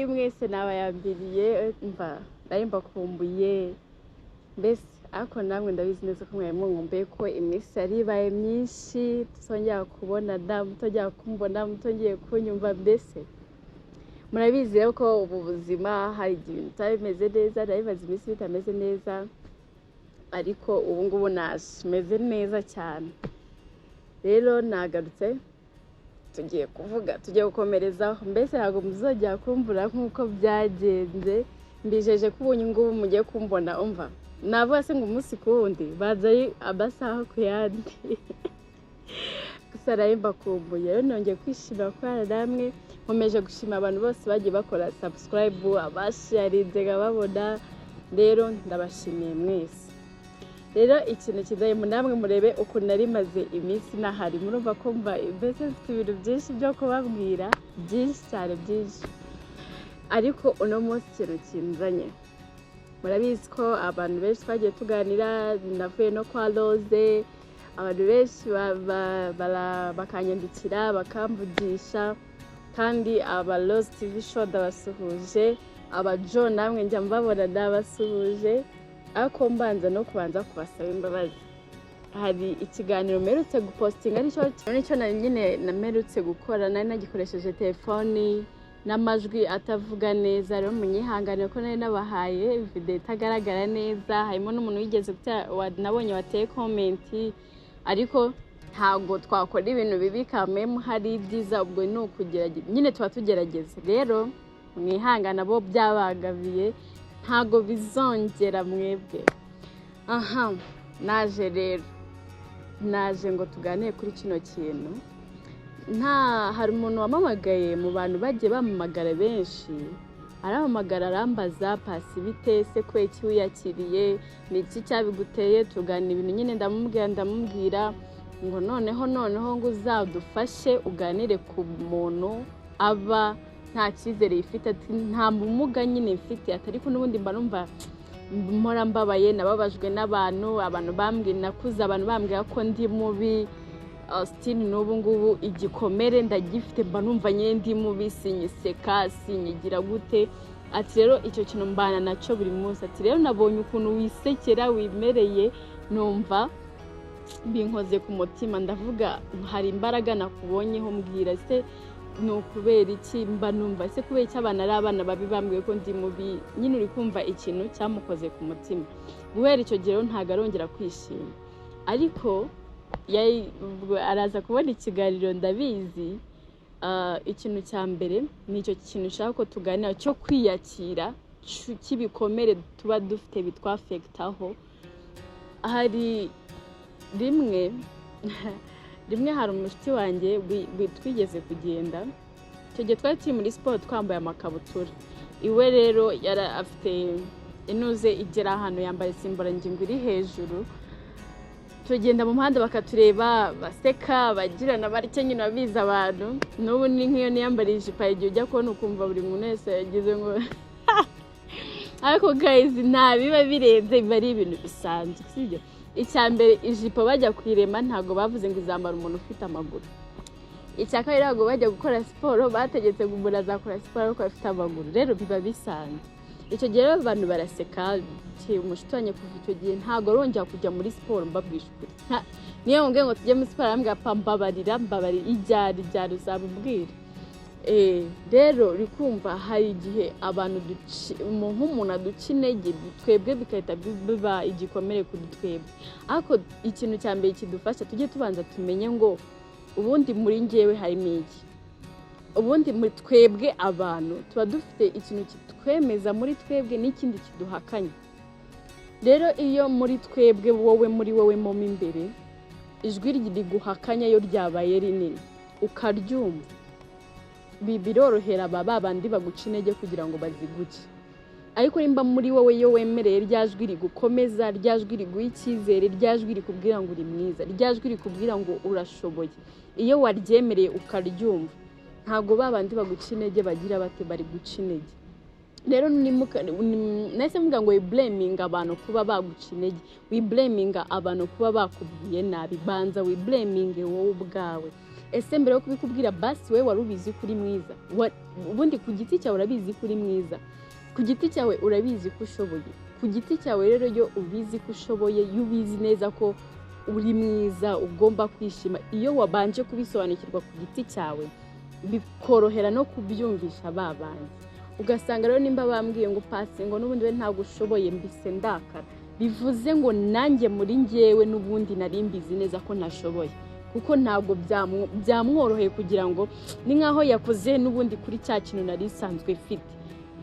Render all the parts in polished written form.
mwese nabayambiriye mva nari mbakumbuye mbese ariko namwe ndabizi neza ko mwari mwumve ko iminsi yari ibaye myinshi tuzongera kubonana mutongera kumbona mutongeye kunyumva mbese murabizi rero ko ubu buzima hari igihe bitameze neza ndabibaza iminsi bitameze neza ariko ubu ngubu meze neza cyane rero nagarutse tugiye gukomerezaho mbese ntabwo muzongera kumbura nk'uko byagenze mbijeje ko ubu ngubu mugiye kumbona umva navuga se ngo umunsi ku wundi baza ari amasaha ku yandi gusa nari mbakumbuye rero nongeye kwishimira ko hari namwe nkomeje gushima abantu bose bagiye bakora subscribe abasharinze babona rero ndabashimiye mwese rero ikintu kidaye namwe murebe ukuntu nari maze iminsi nahari murumva ko mba mbese mfite ibintu byinshi byo kubabwira byinshi cyane byinshi ariko uno munsi ikintu kinzanye murabizi ko abantu benshi twagiye tuganira navuye no kwa Rose abantu benshi bakanyandikira bakamvugisha kandi aba Rose TV show ndabasuhuje aba John namwe njya mbabona ndabasuhuje ariko mbanza no kubanza kubasaba imbabazi hari ikiganiro merutse gupostinga nicyo nyine namerutse gukora nari nagikoresheje telefoni n'amajwi atavuga neza rero munyihangane ko nari nabahaye video itagaragara neza harimo n'umuntu wigeze nabonye wateye comment ariko ntago twakora ibintu bibi kameme hari byiza ubwo ni ukugerageza nyine tuba tugerageza rero mwihangana bo byabagabiye ntago bizongera mwebwe aha naje ngo tuganire kuri kino kintu hari umuntu wamamagaye mu bantu bagiye bamamagara benshi aramamagara arambaza pasi bite se kweki wiyakiriye ni iki cyabiguteye tugana ibintu nyine ndamubwira ngo noneho ngo uzadufashe uganire ku muntu aba nta cyizere yifite ati nta mumuga nyine mfite atari ko n'ubundi mba numva mpora mbabaye nababajwe n'abantu bambwira nakuze abantu bambwira ko ndi mubi still n'ubu ngubu igikomere ndagifite mba numva nyine ndi mubi sinyiseka sinyigira gute ati rero icyo kintu mbana nacyo buri munsi ati rero nabonye ukuntu wisekera wimereye numva binkoze ku mutima ndavuga hari imbaraga nakubonyeho mbwira se ni ukubera iki mba numva se kubera iki abana ari abana babi bambwiye ko ndi mubi nyine uri kumva ikintu cyamukoze ku mutima guhera icyo gihe ntago arongera kwishima ariko araza kubona ikiganiro ndabizi ikintu cya mbere nicyo kintu ushaka ko tuganira cyo kwiyakira cy'ibikomere tuba dufite bitwafektaho hari rimwe hari umushuti wanjye twigeze kugenda icyo gihe twari turi muri siporo twambaye amakabutura iwe rero yari afite inuze igera ahantu yambaye simburangingo iri hejuru tugenda mu muhanda bakatureba baseka bagirana barike nyine babiza abantu n'ubu ni nk'iyo niyambariye ijipo igihe ujya kubona ukumva buri muntu wese yagize ngo ariko guys nta biba birenze biba ari ibintu bisanzwe sibyo icya mbere ijipo bajya kwirema ntago bavuze ngo izambara umuntu ufite amaguru icya kabiri ntago bajya gukora siporo bategetse ngo umuntu azakora siporo ariko afite amaguru rero biba bisanzwe icyo gihe rero abantu baraseka umushuti kuva icyo gihe ntago arongera kujya muri siporo mbabwisha ukuri niyo mbwiye ngo tujye muri siporo arambwira mbabarira ibyari uzabubwira rero rikumva hari igihe abantu nk'umuntu aduca intege twebwe bigahita biba igikomere kuri twebwe ariko ikintu cya mbere kidufasha tujye tubanza tumenye ngo ubundi muri njyewe harimo iki ubundi muri twebwe abantu tuba dufite ikintu kitwemeza muri twebwe n'ikindi kiduhakanya rero iyo muri twebwe muri wowe mo imbere ijwi riguhakanya yo ryabaye rinini ukaryumva birorohera babandi baguca intege kugira ngo baziguke ariko nimba muri wowe yo wemereye ryajwi rigukomeza ryajwi riguha icyizere ryajwi rikubwira ngo uri mwiza ryajwi rikubwira ngo urashoboye iyo waryemereye ukaryumva ntago babandi baguca intege bagira bate bari guca intege rero nese mvuga ngo blaming abantu kuba baguca intege blaming abantu kuba bakubwiye nabi banza blaming wowe ubwawe ese mbere yo kubikubwira basi we wari ubizi kuri mwiza, ubundi ku giti cyawe urabizi kuri mwiza, ku giti cyawe urabizi ko ushoboye, ku giti cyawe rero yo ubizi ko ushoboye, ubizi neza ko uri mwiza ugomba kwishima. Iyo wabanje kubisobanukirwa ku giti cyawe bikorohera no kubyumvisha babandi. Ugasanga rero nimba bambwiye ngo pasi ngo n'ubundi we ntabwo ushoboye mbise ndakara, bivuze ngo nanjye muri njyewe n'ubundi nari mbizi neza ko nashoboye, kuko ntabwo byamworoheye kugira ngo ni nkaho yakoze n'ubundi kuri cya kintu nari isanzwe ifite,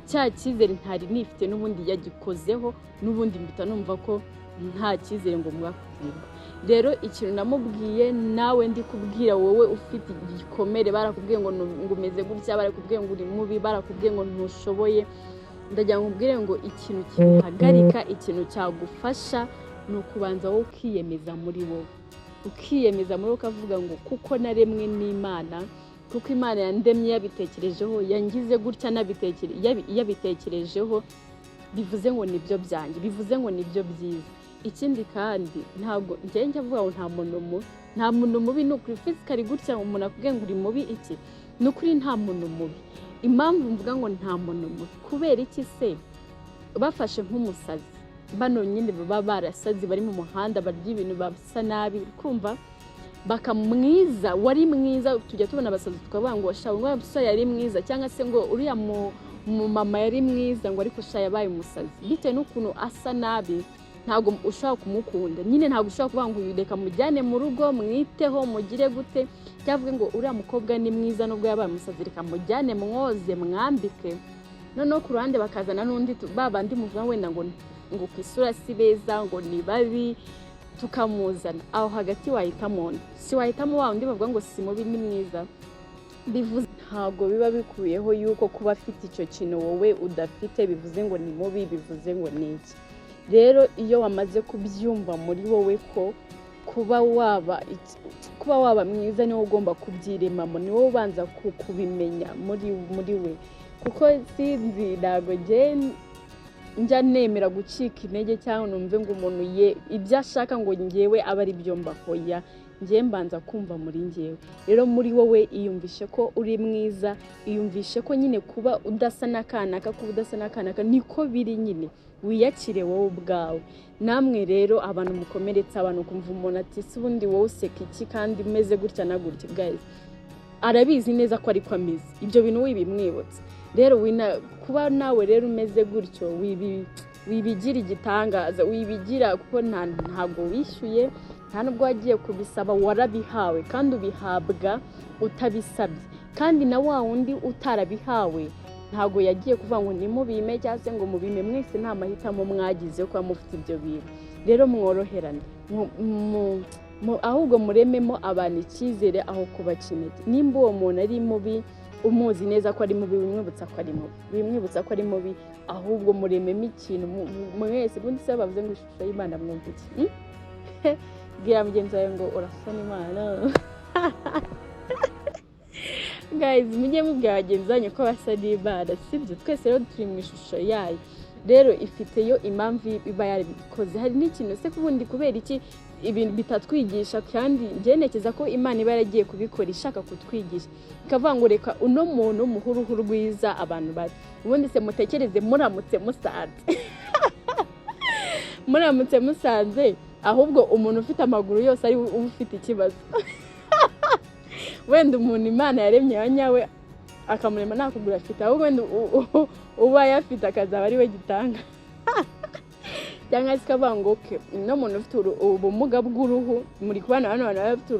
cya cyizere ntari nifite n'ubundi yagikozeho, n'ubundi mbita numva ko nta cyizere ngo mwakubwirwa. Rero ikintu namubwiye nawe ndi kubwira wowe ufite igikomere, barakubwiye ngo umeze gutya, barakubwiye ngo uri mubi, barakubwiye ngo ntushoboye, ndagira ngo ubwire ngo ikintu kihagarika, ikintu cyagufasha ni ukubanza wowe ukiyemeza muri wowe, ukiyemeza muri wowe ukavuga ngo kuko naremwe n'Imana, kuko Imana yandemye yabitekerejeho, yangize gutya yabitekerejeho, bivuze ngo nibyo byanjye, bivuze ngo nibyo byiza. Ikindi kandi ntabwo njye avuga ngo nta muntu mubi, ni ukuri physically gutya umuntu akubwiye ngo uri mubi iki, ni ukuri nta muntu mubi. Impamvu mvuga ngo nta muntu mubi kubera iki se? Bafashe nk'umusazi, bano nyine baba barasazi bari mu muhanda barya ibintu basa nabi, kumva bakamwiza wari mwiza. Tujya tubona abasazi tukavuga ngo shawo ngo abasore yari mwiza, cyangwa se ngo uriya mu mama yari mwiza ngo ariko sha yabaye umusazi, bitewe n'ukuntu asa nabi ntabwo ushaka kumukunda. Nyine ntabwo ushaka kuvuga ngo reka mujyane mu rugo mwiteho mugire gute, cyavuga ngo uriya mukobwa ni mwiza nubwo yabaye umusazi, reka mujyane mwoze mwambike. Noneho ku ruhande bakazana n'undi babandi muvuga wenda ngo ku isura si beza, ngo ni babi, tukamuzana aho hagati. Wahitamo si wahitamo wa undi bavuga ngo si mubi ni mwiza, bivuze ntabwo biba bikuyeho yuko kuba afite icyo kintu wowe udafite bivuze ngo ni mubi, bivuze ngo ni iki. Rero iyo wamaze kubyumva muri wowe ko kuba waba mwiza niwo ugomba kubyiremamo, niwo ubanza kubimenya muri we, kuko sinzi ntabwo njya nemera gucika intege cyangwa numve ngo umuntu ibyo ashaka ngo ngewe aba ari byo mbahoya, ngiye mbanza kumva muri ngewe. Rero muri wowe iyumvishe ko uri mwiza, iyumvishe ko nyine kuba udasa n'akanaka, kuba udasa n'akanaka niko biri, nyine wiyakire wowe ubwawe. Namwe rero abantu mukomeretsa abantu kumva umuntu ati se ubundi wowe useka iki kandi umeze gutya na gutya, guys arabizi neza ko ariko ameze, ibyo bintu wibimwibutse. Rero kuba nawe rero umeze gutyo wibigira igitangaza, wibigira kuko ntabwo wishyuye, nta nubwo wagiye kubisaba, warabihawe kandi ubihabwa utabisabye. Kandi na wa wundi utarabihawe ntabwo yagiye kuvuga ngo nimubime cyangwa se ngo mubime, mwese nta mahitamo mwagize ko mufite ibyo bintu. Rero mworoherane, ahubwo murememo abantu icyizere aho kubakinete. Nimba uwo muntu ari mubi umuzi neza ko ari mubi, wimwibutsa ko ari mubi, ahubwo murememo ikintu mwese. Ubundi se bavuze ngo ishusho y'Imana mwumva iki? Bwira mugenzi wawe ngo urasa n'Imana. Guys, mujye mubwira bagenzi banyu ko basa n'Imana, sibyo? Twese rero turi mu ishusho yayo, rero ifiteyo impamvu iba yarabikoze. Hari n'ikintu se kubundi kubera iki ibintu bitatwigisha, kandi ngenekeza ko Imana iba yaragiye kubikora ishaka kutwigisha, ikavuga ngo reka uno muntu muhuruhu rwiza abantu bari. Ubundi se mutekereze muramutse musanze ahubwo umuntu ufite amaguru yose ari ufite ikibazo. Wenda umuntu Imana yaremye yanyawe akamurema nakugura afite, ahubwo wenda uba yafite akazaba ari we gitanga. Cyangwa se kavuga ngo okay, no muntu ufite ubumuga bw'uruhu, muri kubana abantu bafite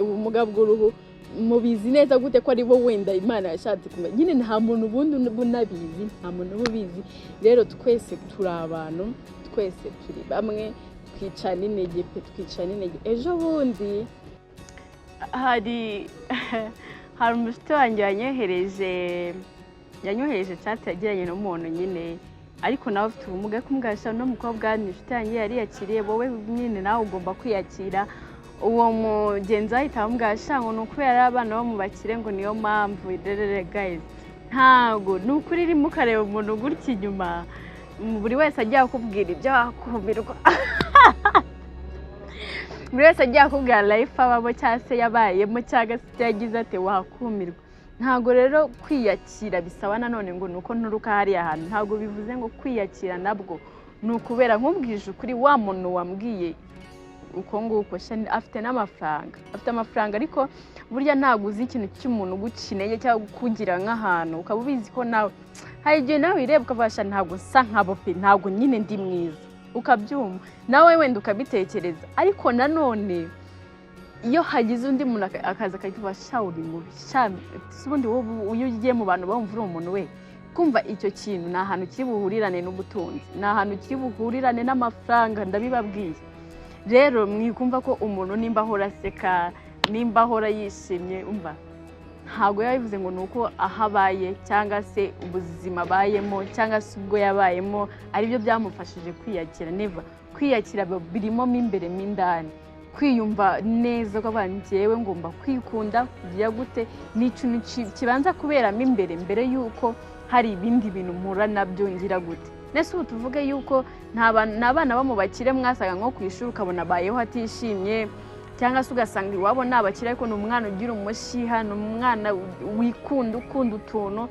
ubumuga bw'uruhu, mubizi neza gute ko ari bo wenda Imana yashatse kumenya. Nyine nta muntu ubundi unabizi, nta muntu ubizi. Rero twese turi abantu, twese turi bamwe, twicana intege pe, twicana intege. Ejo bundi hari umushuti wanjye yanyohereje chat yagiranye n'umuntu nyine, ariko nawe ufite ubumuga, kumubwira no mukobwa ni inshuti yanjye yari yakiriye, wowe nyine nawe ugomba kwiyakira. Uwo mugenzi ahita amubwira ngo nukubera abana bo mu bakire ngo niyo mpamvu. Guys, ntago nukuri iri mukareba umuntu gutya inyuma, buri wese ajya akubwira ibyo akumirwa. buri wese agiye akubwira life abamo cyangwa se yabayemo cyangwa se yagize ati wakumirwa. Ntago rero kwiyakira bisaba nanone ngo nuko nturuka hariya hantu, ntago bivuze ngo kwiyakira nabwo ni ukubera nkubwije ukuri wa muntu wambwiye uko nguko afite n'amafaranga, afite amafaranga ariko burya ntago uzi ikintu cy'umuntu gucineye cyangwa kugira nk'ahantu ukaba ubizi ko nawe hari igihe nawe ireba ukavasha ntago nsa nkabo pe, ntago nyine ndi mwiza ukabyumva nawe wenda ukabitekereza, ariko nanone iyo hagize undi muntu akaza akayitubasha uri mubi cyane ubundi wowe uyu ugiye mu bantu bumva uri umuntu we kumva icyo kintu nta hantu kiri buhurirane n'ubutunzi, nta hantu kiri buhurirane n'amafaranga ndabibabwiye. Rero mwikumva ko umuntu nimba ahora aseka nimba ahora yishimye umva ntago yabivuze ngo nuko ahabaye cyangwa se ubuzima bayemo cyangwa se ubwo yabayemo ari byo byamufashije kwiyakira. Never kwiyakira birimo imbere mindani, kwiyumva neza ko abanjewe ngomba kwikunda kugira gute n'ikintu kibanza kuberamo imbere mbere yuko hari ibindi bintu mpura nabyo ngira gute. Nese ubu tuvuge yuko n'abana bo mu bakire mwasaga nko kwishura ukabona bayeho atishimye cyangwa se ugasanga iwabo n'abakire ariko n'umwana ugira umushiha n'umwana wikunda ukunda utuntu.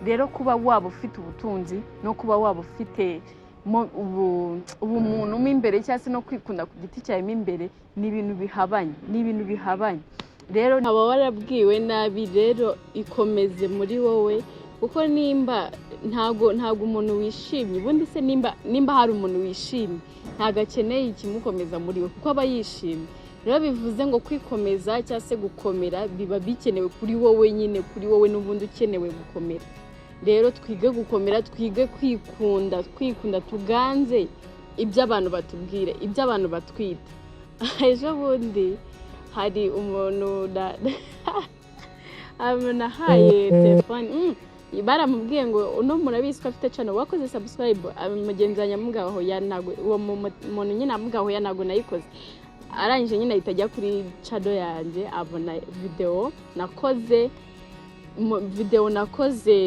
Rero kuba waba ufite ubutunzi no kuba waba ufite ubumuntu mo imbere cyangwa se no kwikunda ku giti cyawe mo imbere ni ibintu bihabanye, rero ntaba warabwiwe nabi. Rero ikomeze muri wowe kuko nimba ntago umuntu wishimye ubundi se nimba hari umuntu wishimye ntago akeneye ikimukomeza muri we kuko aba yishimye. Rero bivuze ngo kwikomeza cyangwa se gukomera biba bikenewe kuri wowe nyine, kuri wowe n'ubundi ukenewe gukomera. Rero twige gukomera, twige kwikunda tuganze ibyo abantu batubwire, ibyo abantu batwita. Ejo bundi hari umuntu nahaye telefone baramubwiye ngo uno murabizi ko afite channel wakoze subscribe, amugenzanya mugaho yanago uwo muntu nyine amugaho yanago nayikoze, arangije nyine itajya kuri channel yanjye abona video nakoze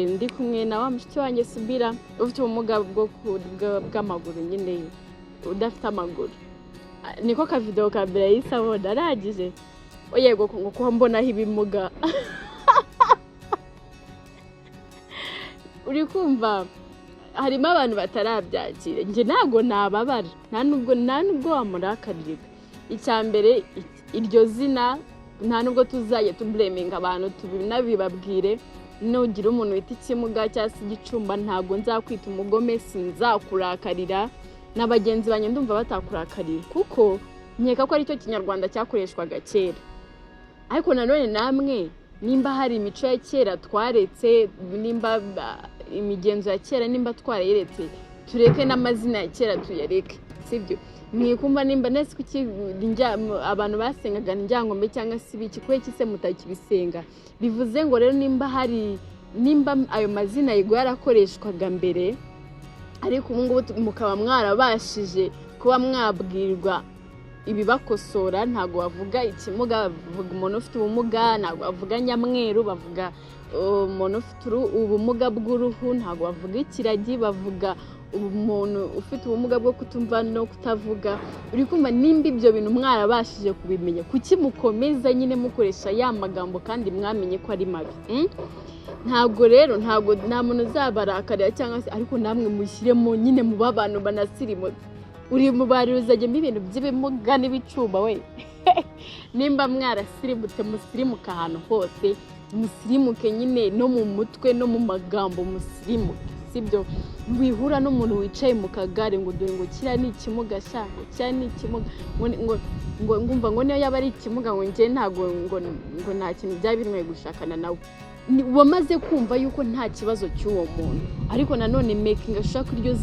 ndi kumwe na wa mushiki wanjye Subira ufite ubumuga bw'amaguru nyine udafite amaguru. Niko ka video ka mbere yisabona aragije oyego ko mbona ibimuga uri kumva harimo abantu batarabyakira. Nje ntago nababara nta nubwo wamurakarira. Icyambere iryo zina nta nubwo tuzaye tubleminga abantu tubinabibabwire. Nugira umuntu wita ikimuga cyangwa se igicumba ntago nzakwita umugome, sinzakurakarira n'abagenzi banye ndumva batakurakarira kuko nkeka ko ari cyo kinyarwanda cyakoreshwaga kera. Ariko nanone namwe nimba hari imico ya kera twaretse, nimba imigenzo ya kera nimba twarayeretse tureke n'amazina ya kera tuyareke, sibyo? Mwikumva nimba nese kuki abantu basengaga njyangombe cyangwa se ibiki kwe kise mutakibisenga. Bivuze ngo rero nimba ayo mazina yigo yarakoreshwaga mbere ariko ubu ngubu mukaba mwarabashije kuba mwabwirwa ibibakosora. Ntago bavuga ikimuga, bavuga umuntu ufite ubumuga, ntago bavuga nyamweru, bavuga umuntu ufite ubumuga bw'uruhu, ntago bavuga ikiragi, bavuga umuntu ufite ubumuga bwo kutumva no kutavuga. Uri kumva nimba ibyo bintu mwarabashije kubimenya kuki mukomeza nyine mukoresha ya magambo kandi mwamenye ko ari mabi? Ntago rero nta muntu uzabarakarira cyangwa se ariko namwe mushyiremo nyine mu babantu banasirimutse. Uri mu baruzajye ibintu by'ibimuga n'ibicumba we nimba mwarasirimutse musirimuka ahantu hose, musirimuke nyine no mu mutwe no mu magambo musirimuke, sibyo? Wihura n'umuntu wicaye mu kagare ngo dore ngo kira ni ikimuga shaka cya ni ikimuga ngo ngumva ngo niyo yaba ari ikimuga ngo nge ntago ngo nta kintu byabirwe gushakana nawe. Wamaze kumva yuko nta kibazo cy'uwo muntu, ariko nanone making ashaka iryo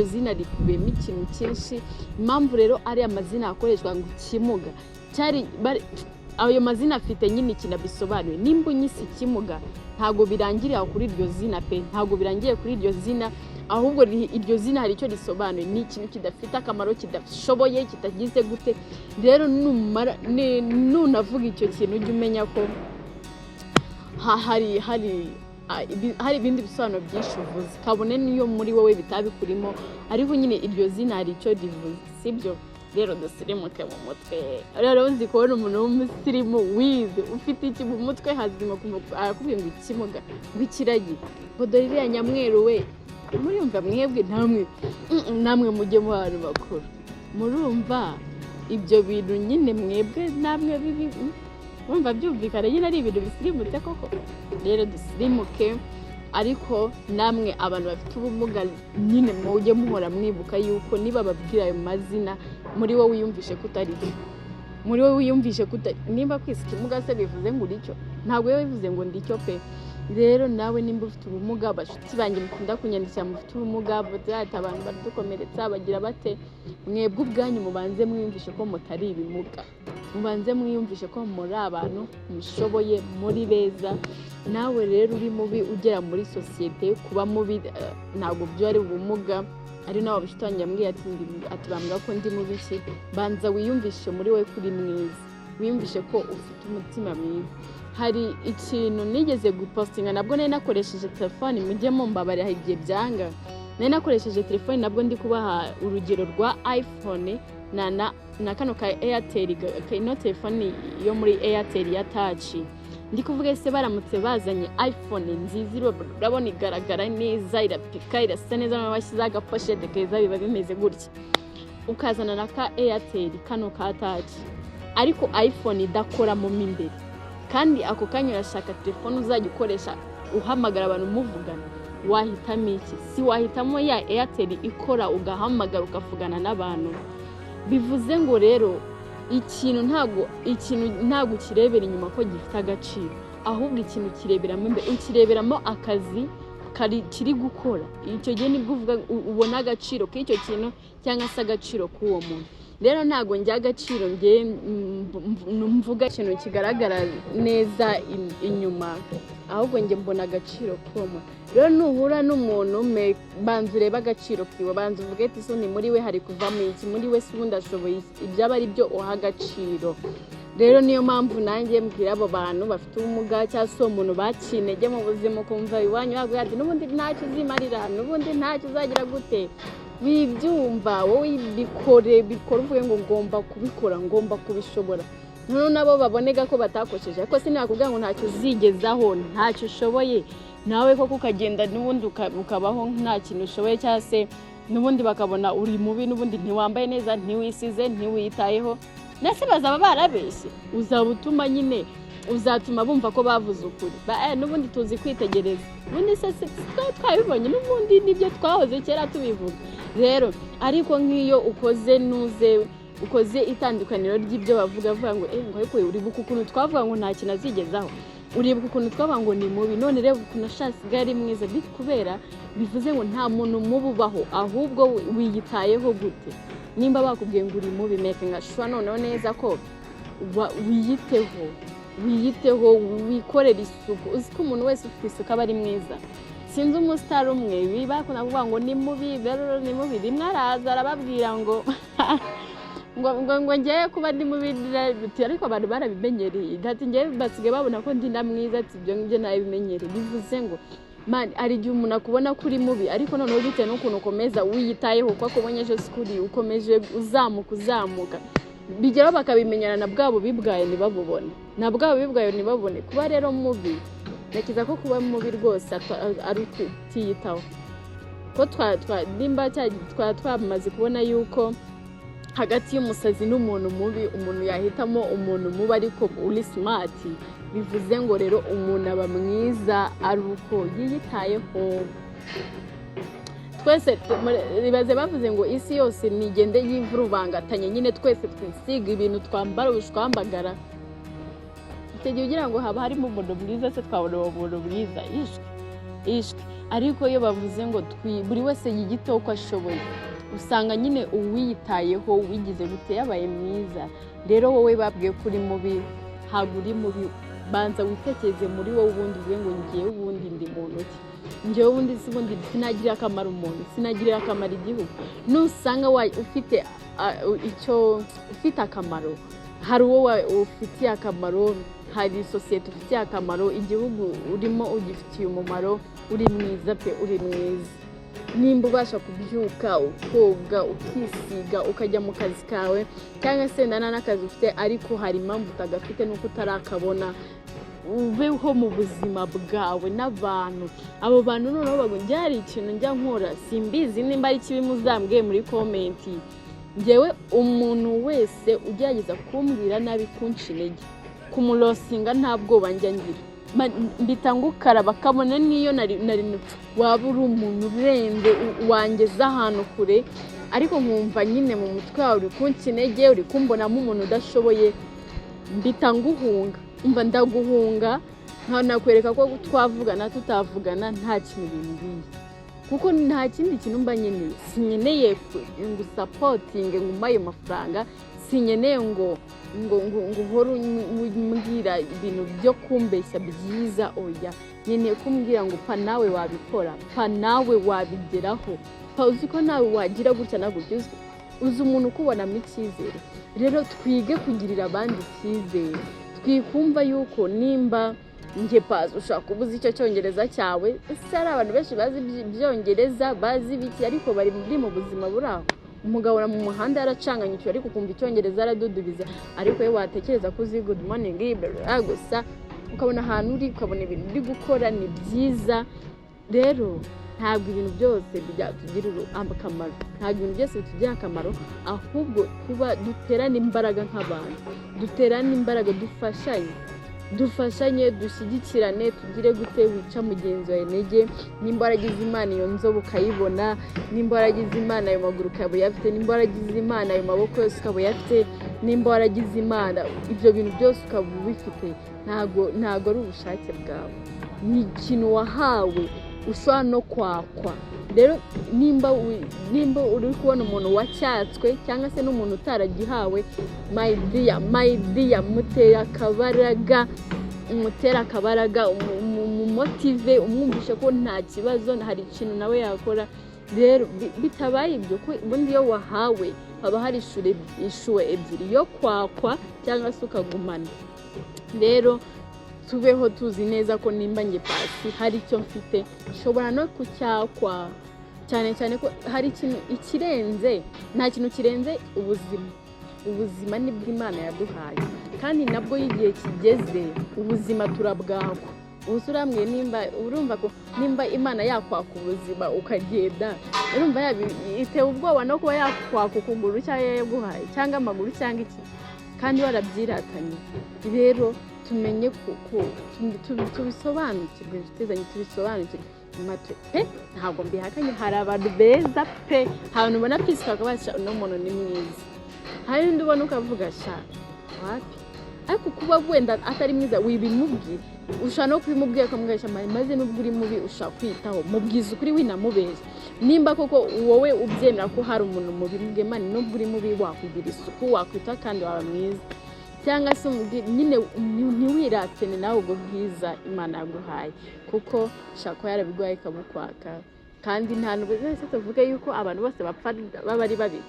zina rikubemo ikintu cyinshi. Impamvu rero ari amazina akoreshwa ngo kimuga cyari ayo mazina afite nyine kinabisobanuye. Nimba unyise kimuga ntago birangirira kuri iryo zina pe, ntago birangiye kuri iryo zina, ahubwo iryo zina hari icyo risobanuye, ni ikintu kidafite akamaro, kidashoboye, kitagize gute. Rero nunavuga icyo kintu ujye umenya ko hari ibindi bisobanuro byinshi uvuze kabone niyo muri wowe bitabikurimo, ariko nyine iryo zina hari icyo rivuze, sibyo? rero dusirimuke mu mutwe. Rero uzi kubona umuntu w'umusirimu wize ufite iki mu mutwe hazima arakubwiye ngo ikimuga ngo ikiragi ngo dore iriya nyamweru we murumva mwebwe namwe mujye mu bantu bakuru murumva ibyo bintu nyine mwebwe namwe bibi murumva byumvikana nyine ari ibintu bisirimutse koko. Rero dusirimuke ariko namwe abantu bafite ubumuga nyine mujye muhora mwibuka yuko niba babwira ayo mazina muri wowe wiyumvishe kutari muri wowe wiyumvishe kutari nimba kwisa ikimuga se bivuze ngo uricyo ntabwo yewe bivuze ngo ndicyo pe. Rero nawe nimba ufite ubumuga bashuti banjye mukunda kunyandikira mufite ubumuga buzata abantu badukomeretsa bagira bate mwebwe ubwanyu mubanze mwiyumvishe ko mutari ibimuga mubanze mwiyumvishe ko muri abantu mushoboye muri beza. Nawe rero uri mubi ugera muri societe kuba mubi ntabwo byo ari ubumuga ari nawe bishitangiye ambwiye ati bambwa ko ndi mubi ki banza wiyumvishe muri we kuri mwiza wiyumvishe ko ufite umutima mwiza. Hari ikintu nigeze gupostinga nabwo nari nakoresheje telefone mujye mumbabarira igihe byanga nari nakoresheje telefone nabwo ndi kubaha urugero rwa iPhone na kano ka Airtel ino telefone yo muri Airtel ya touch ndi kuvuga se baramutse bazanye iPhone nziza urabona igaragara neza irapika irasa neza n'abashyize agaposhete keza biba bimeze gutya ukazana na ka Airtel kano ka touch ariko iPhone idakora mu imbere kandi ako kanya urashaka telefone uzajya ukoresha uhamagara abantu muvugana wahitamo iki? Si wahitamo ya Airtel ikora ugahamagara ukavugana n'abantu. Bivuze ngo rero ikintu ntago kirebera inyuma ko gifite agaciro ahubwo ikintu kireberamo imbere ukireberamo akazi kiri gukora icyo gihe nibwo ubona agaciro k'icyo kintu cyangwa se agaciro k'uwo muntu. Rero ntago njya agaciro nge mvuga ikintu kigaragara neza inyuma ahubwo nge mbona agaciro k'uwo muntu. Rero nuhura n'umuntu banza ureba agaciro kiwe banza uvuge ati so ni muri we hari kuvamo iki muri we se ubundi ashoboye ibyaba ari byo uha agaciro. Rero niyo mpamvu nanjye mbwira abo bantu bafite ubumuga cyangwa se umuntu bacinege mu buzima kumva iwanyu bavuga ati n'ubundi ntacyo uzimarira n'ubundi ntacyo uzagira gute bibyumva wowe bikore uvuge ngo ngomba kubikora ngomba kubishobora. Noneho nabo babonega ko batakosheje ariko sinakubwira ngo ntacyo uzigezaho ntacyo ushoboye nawe koko ukagenda n'ubundi ukabaho nta kintu ushoboye cyangwa se n'ubundi bakabona uri mubi n'ubundi ntiwambaye neza ntiwisize ntiwitayeho nase bazaba barabeshye uzabutuma nyine uzatuma bumva ko bavuze ukuri n'ubundi tuzi kwitegereza ubundi se twabibonye n'ubundi nibyo twahoze kera tubivuga. Rero ariko nk'iyo ukoze itandukaniro ry'ibyo bavuga ngo ngo ariko uribuka ukuntu twavuga ngo nta kintu azigezaho uribuka ukuntu twavuga ngo ni mubi none rero ukuntu ashasigaye ari mwiza kubera bivuze ngo nta muntu mubi ubaho ahubwo wiyitayeho gute. Nimba bakubwiye ngo uri mubi meke ngashwa noneho neza ko wiyiteho wikorera isuku uzi ko umuntu wese ufite isuku aba ari mwiza. Sinzi umustar umwe bibakunda kuvuga ngo ni mubi rero ni mubi rimwe araza arababwira ngo ngo ngiye kuba ndi mubi ariko abantu barabimenyereye ati ngiye basigaye babona ko ndi na mwiza ati ibyo ngibyo nabimenyereye. Bivuze ngo man ari gihe umuntu akubona kuri mubi ariko noneho bitewe n'ukuntu ukomeza wiyitayeho ko akubonye ejo sikuri ukomeje uzamuka bigeraho bakabimenyana na bwabo bibwaye ntibabubone kuba rero mubi. Nakiza ko kuba mubi rwose ari utiyitaho ko nimba twamaze kubona yuko hagati y'umusazi n'umuntu mubi umuntu yahitamo umuntu mubi ariko uri smart. Bivuze ngo rero umuntu aba mwiza ari uko yiyitayeho. Twese ribaze bavuze ngo isi yose nigende yivurubangatanye nyine twese twisiga ibintu twambara ubushwambagara itegiye ugira ngo haba harimo umuntu mwiza se twabona uwo muntu mwiza ishwe ariko iyo bavuze ngo buri wese yigiteho ko ashoboye usanga nyine uwiyitayeho wigize gute yabaye mwiza. Rero wowe babwiye kuri mubi ntabwo uri mubi banza witekereze muri wowe ubundi uvuge ngo ngiye ubundi ndi muntu ki ngiye ubundi sibundi sinagirira akamaro umuntu sinagirira akamaro igihugu. Nusanga ufite ufite akamaro hari uwo ufitiye akamaro hari societe ufitiye akamaro igihugu urimo ugifitiye umumaro uri mwiza pe uri mwiza. nimba ubasha kubyuka ukoga ukisiga ukajya mu kazi kawe cyangwa se n'akazi ufite ariko hari impamvu utagafite nuko utarakabona, ubeho mu buzima bwawe n'abantu. Abo bantu noneho bagunjye hari ikintu njya nkora simbizi nimba ari kibi muzambwiye muri komenti. Njyewe umuntu wese ugerageza kumbwira nabi kunshintege kumulosinga nta bwoba njya ngira, mbitanga ukaraba kabone niyo nari waba uri umuntu urende wangeza ahantu kure, ariko nkumva nyine mu mutwe wawe uri kunshintege uri kumbonamo umuntu udashoboye, mbitanga uhunga, umva ndaguhunga nakwereka ko twavugana tutavugana nta kintu bimbwiye, kuko nta kindi kintu mba nkeneye. Sinkeneye ngo supporting ngumaye amafaranga, sinkeneye ngo uhore umbwira ibintu byo kumbeshya byiza. Oya, nkeneye kumbwira ngo pa nawe wabikora, pa nawe wabigeraho, pa uzi ko nawe wagira gutya na gutya, uzi umuntu ukubonamo icyizere. Rero twige kugirira abandi icyizere, twikumva yuko nimba njye Paz ushaka kubuza icyo cyongereza cyawe, ese ari abantu benshi bazi ibyongereza bazi biki ariko bari mu buzima buraho. Umugabo mu muhanda yaracanganyukiwe ariko kumva icyongereza aradudubiza, ariko yewe watekereza ko uzi good morning gusa ukabona ahantu uri ukabona ibintu uri gukora ni byiza. Rero ntabwo ibintu byose byatugirira akamaro, ntabwo ibintu byose bitugira akamaro, ahubwo kuba duterana imbaraga nk'abantu, duterana imbaraga, dufashanye dushyigikirane, tugire gute wica mugenzi wawe intege. Nimba waragize Imana iyo nzobe ukayibona, nimba waragize Imana ayo maguru ukaba uyafite, nimba waragize Imana ayo maboko yose ukaba uyafite, nimba waragize Imana ibyo bintu byose ukaba ubifite, ntago ari ubushake bwawe, ni ikintu wahawe ushobora no kwakwa. Rero nimba uri kubona umuntu wacyatswe cyangwa se n'umuntu utaragihawe, my dear mutera akabaraga, umumotive, umwumvishe ko nta kibazo, hari ikintu nawe yakora. Rero bitabaye ibyo ko ubundi iyo wahawe haba hari ishuwe ebyiri, yo kwakwa cyangwa se ukagumana. Rero tubeho tuzi neza ko nimba njye Pasi hari icyo mfite nshobora no kucyakwa, cyane ko hari ikintu ikirenze, nta kintu kirenze ubuzima nibwo Imana yaduhaye, kandi nabwo igihe kigeze ubuzima turabwakwa. Ubusuramwe urumva ko nimba Imana yakwaka ubuzima ukagenda, urumva itewe ubwoba no kuba yakwaka ukuguru cyangwa yaguhaye cyangwa amaguru cyangwa iki, kandi warabyiratanye. Rero tumenye ko tubisobanukirwe, inshuti tubisobanukirwe. Ntabwo mbihakanye, hari abantu beza pe, abantu ubona pisi bakabasha uno muntu ni mwiza, hari undi ubona ukavuga sha wapi, ariko kuba wenda atari mwiza wibimubwira, ushaka no kubimubwira ukamubwira maze nubwo uri mubi ushaka kwitaho, mubwiza ukuri winamubeshya. Nimba koko wowe ubyemera ko hari umuntu mubi, mbwe mani nubwo uri mubi wakwigira isuku, wakwita kandi waba mwiza, cyangwa se nyine ntiwiratene nawe ubwo bwiza Imana yaguhaye, kuko shaka yarabiguhaye ikabukwaka. Kandi nta nubwo wese tuvuge yuko abantu bose bapfa baba ari babi.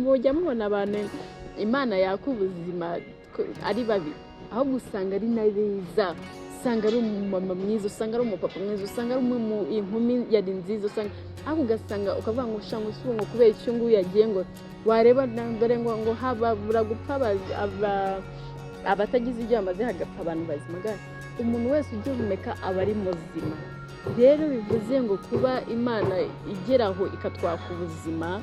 Mujya mubona abantu Imana yakubuzima ari babi, ahubwo usanga ari nabeza, usanga ari umumama mwiza, usanga ari umupapa mwiza, usanga ari inkumi yari nziza, usanga ahubwo ugasanga ukavuga ngo shanga usubungo kubera icyo nguyu yagiye ngo wareba dore ngo habura gupfa abatagize ibyo bamaze hagapfa abantu bazima. Umuntu wese ugihumeka aba ari muzima. Rero bivuze ngo kuba Imana igeraho ikatwaka ubuzima,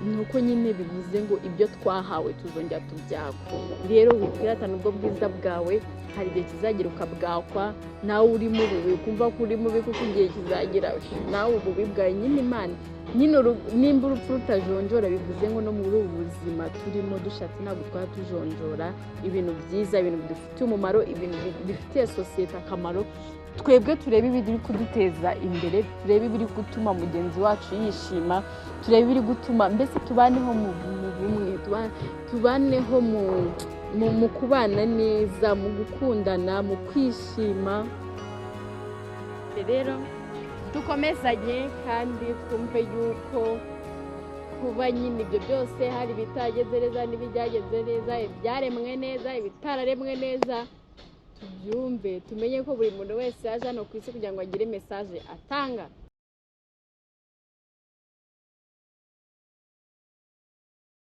nuko nyine bivuze ngo ibyo twahawe tuzongera tubyakwa. Rero wikwiratana ubwo bwiza bwawe, hari igihe kizagira ukabwakwa, nawe uri mubi kumva ko uri mubi, kuko igihe kizagira nawe ububi bwawe nyine Imana nyine nimba urupfu rutajonjora, bivuze ngo no muri ubu buzima turimo dushatse ntabwo twaba tujonjora ibintu byiza, ibintu bidufitiye umumaro, ibintu bifitiye sosiyete akamaro. Twebwe turebe ibiri kuduteza imbere, turebe ibiri gutuma mugenzi wacu yishima, turebe ibiri gutuma mbese tubaneho mu bumwe, tubaneho mu kubana neza, mu gukundana, mu kwishima. Rero dukomezanye kandi twumve yuko kuba nyine ibyo byose hari ibitageze neza n'ibyagenze neza, ibyaremwe neza, ibitararemwe neza, tubyumve, tumenye ko buri muntu wese yaje hano ku isi kugira ngo agire message atanga.